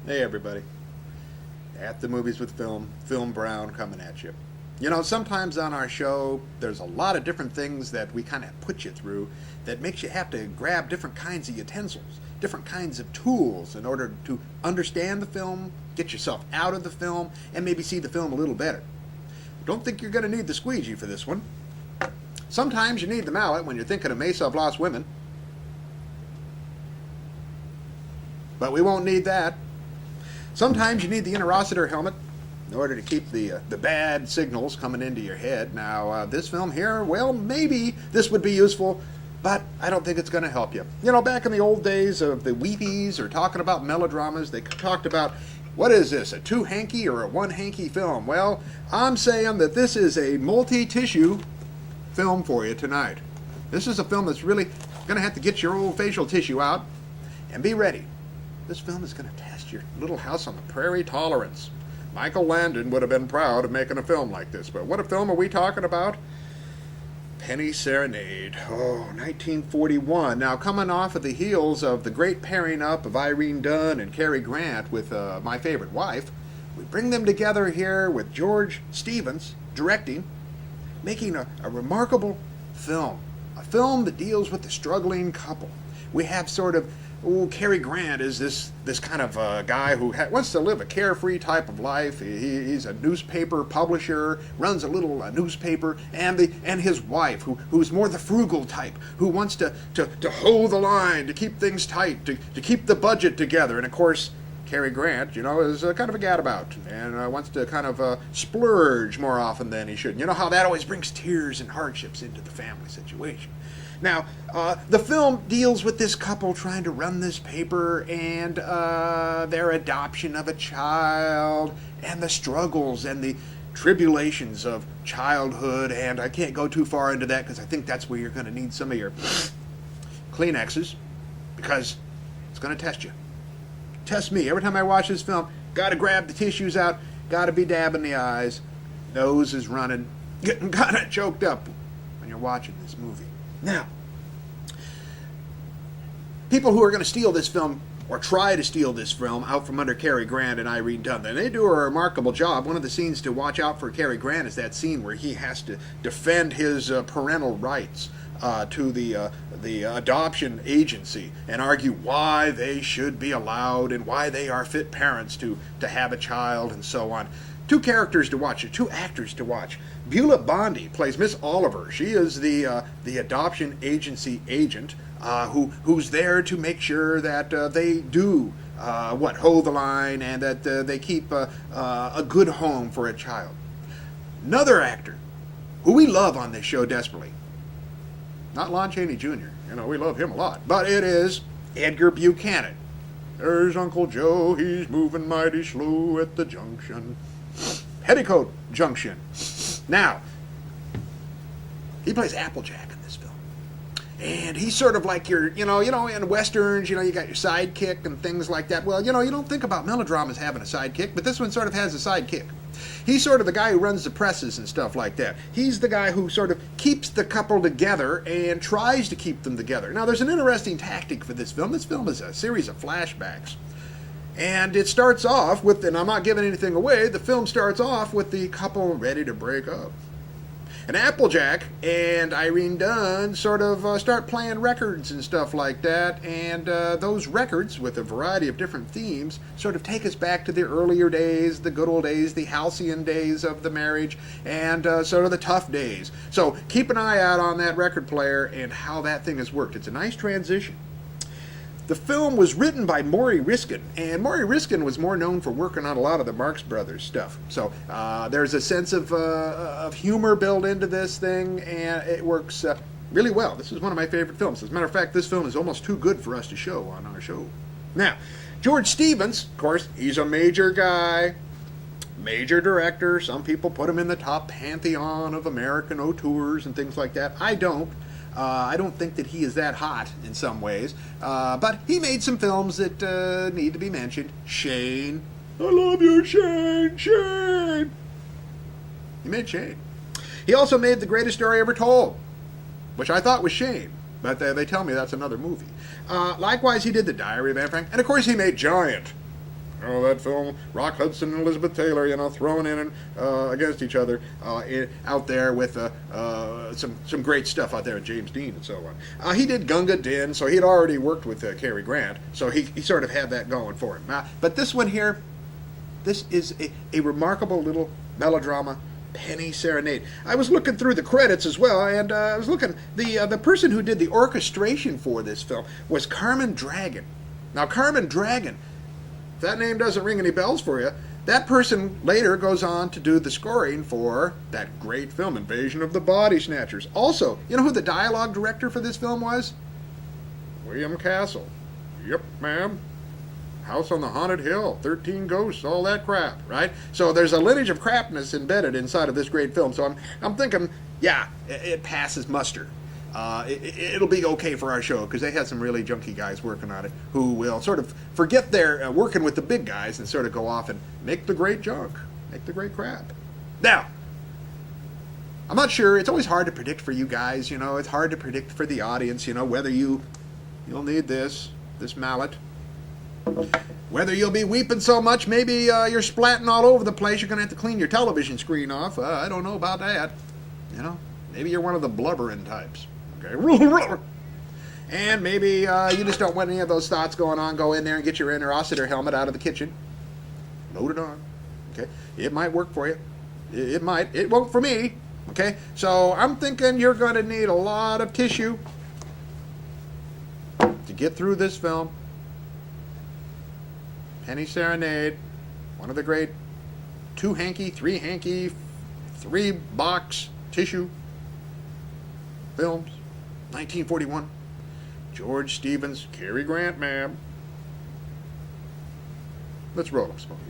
Hey everybody, at the movies with Film Brown coming at you. You know, sometimes on our show, there's a lot of different things that we kind of put you through that makes you have to grab different kinds of utensils, different kinds of tools in order to understand the film, get yourself out of the film, and maybe see the film a little better. Don't think you're going to need the squeegee for this one. Sometimes you need the mallet when you're thinking of Mesa of Lost Women, but we won't need that. Sometimes you need the interocitor helmet in order to keep the bad signals coming into your head. Now, this film here, well, maybe this would be useful, but I don't think it's going to help you. You know, back in the old days of the weepies or talking about melodramas, they talked about, what is this, a two-hanky or a one-hanky film? Well, I'm saying that this is a multi-tissue film for you tonight. This is a film that's really going to have to get your old facial tissue out and be ready. This film is going to test your little house on the prairie tolerance. Michael Landon would have been proud of making a film like this, but what film are we talking about? Penny Serenade. Oh, 1941. Now, coming off of the heels of the great pairing up of Irene Dunne and Cary Grant with My Favorite Wife, we bring them together here with George Stevens directing, making a remarkable film. A film that deals with the struggling couple. We have sort of Cary Grant is this kind of guy who wants to live a carefree type of life. He's a newspaper publisher, runs a little newspaper, and his wife, who's more the frugal type, who wants to hoe the line, to keep things tight, to keep the budget together. And of course, Cary Grant, you know, is kind of a gadabout and wants to kind of splurge more often than he should. And you know how that always brings tears and hardships into the family situation. Now, the film deals with this couple trying to run this paper and their adoption of a child and the struggles and the tribulations of childhood. And I can't go too far into that because I think that's where you're going to need some of your Kleenexes, because it's going to test you. Test me. Every time I watch this film, got to grab the tissues out, got to be dabbing the eyes, nose is running, getting kind of choked up when you're watching this movie. Now, people who are going to steal this film or try to steal this film out from under Cary Grant and Irene Dunne, and they do a remarkable job. One of the scenes to watch out for Cary Grant is that scene where he has to defend his parental rights to the adoption agency and argue why they should be allowed and why they are fit parents to have a child and so on. Two characters to watch, two actors to watch. Beulah Bondi plays Miss Oliver. She is the adoption agency agent who's there to make sure that they do hoe the line and that they keep a good home for a child. Another actor who we love on this show desperately, not Lon Chaney Jr. You know, we love him a lot, but it is Edgar Buchanan. There's Uncle Joe, he's moving mighty slow at the junction. Petticoat Junction. Now, he plays Applejack in this film. And he's sort of like your, you know, in westerns, you got your sidekick and things like that. Well, you don't think about melodramas having a sidekick, but this one sort of has a sidekick. He's sort of the guy who runs the presses and stuff like that. He's the guy who sort of keeps the couple together and tries to keep them together. Now, there's an interesting tactic for this film. This film is a series of flashbacks. And it starts off with, and I'm not giving anything away, the film starts off with the couple ready to break up. And Applejack and Irene Dunne sort of start playing records and stuff like that, and those records, with a variety of different themes, sort of take us back to the earlier days, the good old days, the halcyon days of the marriage, and sort of the tough days. So keep an eye out on that record player and how that thing has worked. It's a nice transition. The film was written by Maury Riskin, and Maury Riskin was more known for working on a lot of the Marx Brothers stuff. So there's a sense of humor built into this thing, and it works really well. This is one of my favorite films. As a matter of fact, this film is almost too good for us to show on our show. Now, George Stevens, of course, he's a major guy, major director. Some people put him in the top pantheon of American auteurs and things like that. I don't. I don't think that he is that hot in some ways, but he made some films that need to be mentioned. Shane. I love you, Shane. Shane. He made Shane. He also made The Greatest Story Ever Told, which I thought was Shane, but they tell me that's another movie. Likewise, he did The Diary of Anne Frank, and of course he made Giant. Oh, that film, Rock Hudson and Elizabeth Taylor, thrown in against each other out there with some great stuff out there with James Dean and so on. He did Gunga Din, so he'd already worked with Cary Grant, so he sort of had that going for him. But this one here, this is a remarkable little melodrama, Penny Serenade. I was looking through the credits as well, and I was looking. The person who did the orchestration for this film was Carmen Dragon. Now, Carmen Dragon, if that name doesn't ring any bells for you, that person later goes on to do the scoring for that great film, Invasion of the Body Snatchers. Also, you know who the dialogue director for this film was? William Castle. Yep, ma'am. House on the Haunted Hill, 13 Ghosts, all that crap, right? So there's a lineage of crapness embedded inside of this great film. So I'm thinking, yeah, it passes muster. It'll be okay for our show because they had some really junky guys working on it who will sort of forget their working with the big guys and sort of go off and make the great junk, make the great crap. Now, I'm not sure. It's always hard to predict for you guys. It's hard to predict for the audience. Whether you'll need this mallet. Whether you'll be weeping so much, maybe you're splatting all over the place, you're going to have to clean your television screen off. I don't know about that. Maybe you're one of the blubbering types. Okay. And maybe you just don't want any of those thoughts going on. Go in there and get your interocitor helmet out of the kitchen. Load it on. Okay. It might work for you. It might. It won't for me. Okay. So I'm thinking you're going to need a lot of tissue to get through this film. Penny Serenade, one of the great 2-hanky, 3-hanky, 3-box tissue films, 1941. George Stevens, Cary Grant, ma'am. Let's roll them, Smokey.